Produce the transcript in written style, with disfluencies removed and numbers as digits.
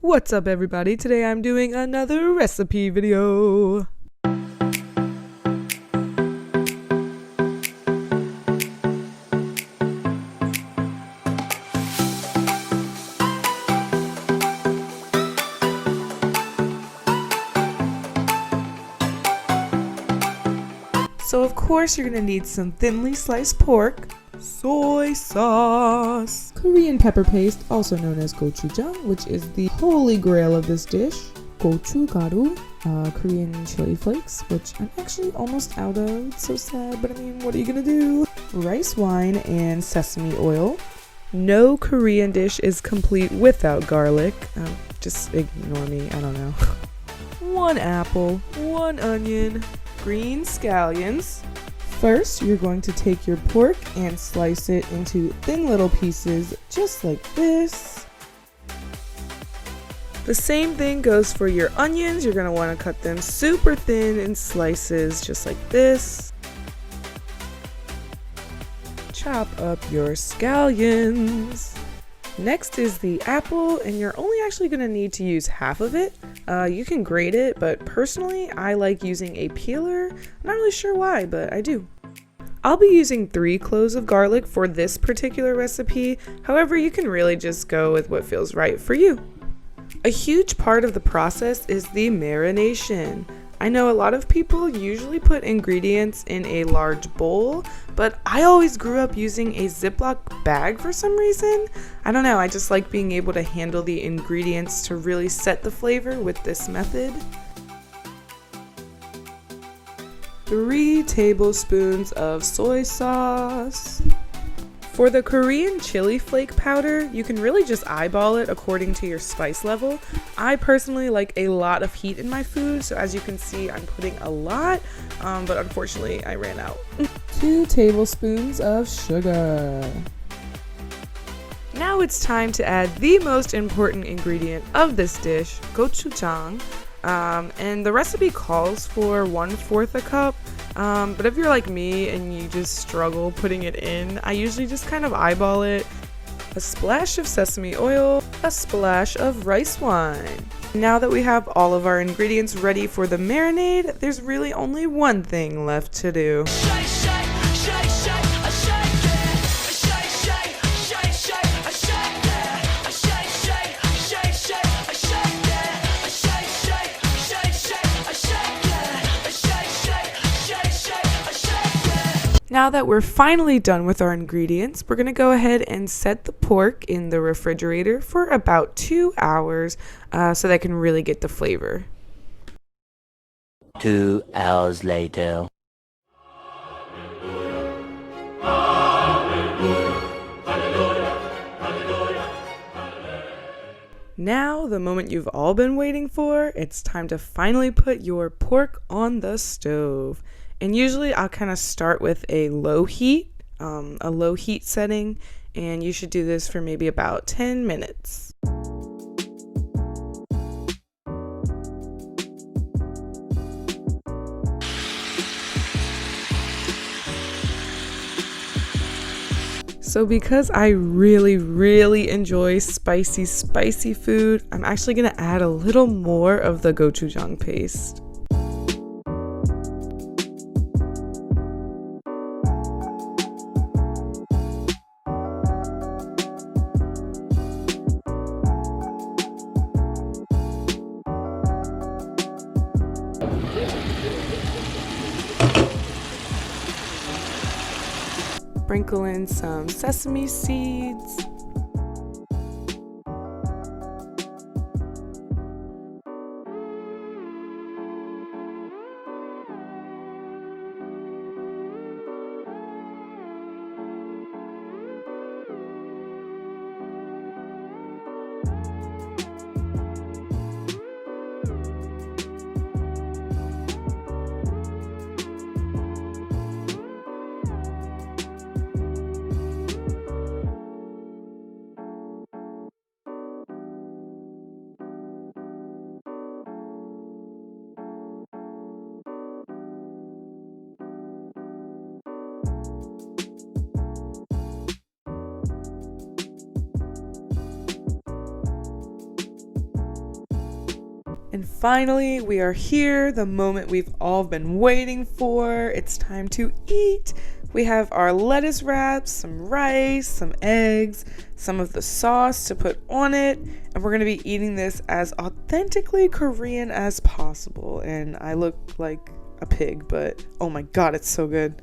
What's up, everybody? Today I'm doing another recipe video. So of course you're gonna need some thinly sliced pork, soy sauce, Korean pepper paste, also known as gochujang, which is the holy grail of this dish, gochugaru, Korean chili flakes, which I'm actually almost out of. It's so sad, but I mean, what are you gonna do? Rice wine and sesame oil. No Korean dish is complete without garlic. Just ignore me, I don't know. 1 apple, 1 onion, green scallions. First, you're going to take your pork and slice it into thin little pieces, just like this. The same thing goes for your onions. You're going to want to cut them super thin in slices, just like this. Chop up your scallions. Next is the apple, and you're only actually going to need to use half of it. You can grate it, but personally I like using a peeler. I'm not really sure why, but I do. I'll be using 3 cloves of garlic for this particular recipe. However, you can really just go with what feels right for you. A huge part of the process is the marination. I know a lot of people usually put ingredients in a large bowl, but I always grew up using a Ziploc bag for some reason. I don't know, I just like being able to handle the ingredients to really set the flavor with this method. 3 tablespoons of soy sauce. For the Korean chili flake powder, you can really just eyeball it according to your spice level. I personally like a lot of heat in my food, so as you can see, I'm putting a lot, but unfortunately I ran out. 2 tablespoons of sugar. Now it's time to add the most important ingredient of this dish, gochujang. And the recipe calls for 1/4 a cup, but if you're like me and you just struggle putting it in, I usually just kind of eyeball it. A splash of sesame oil, a splash of rice wine. Now that we have all of our ingredients ready for the marinade, there's really only one thing left to do. Now that we're finally done with our ingredients, we're going to go ahead and set the pork in the refrigerator for about 2 hours so that it can really get the flavor. 2 hours later. Now, the moment you've all been waiting for, it's time to finally put your pork on the stove. And usually I'll kind of start with a low heat setting, and you should do this for maybe about 10 minutes. So because I really enjoy spicy food, I'm actually gonna add a little more of the gochujang paste. Sprinkle in some sesame seeds. And finally, we are here, the moment we've all been waiting for. It's time to eat. We have our lettuce wraps, some rice, some eggs, some of the sauce to put on it, and we're gonna be eating this as authentically Korean as possible. And I look like a pig, but oh my god, it's so good.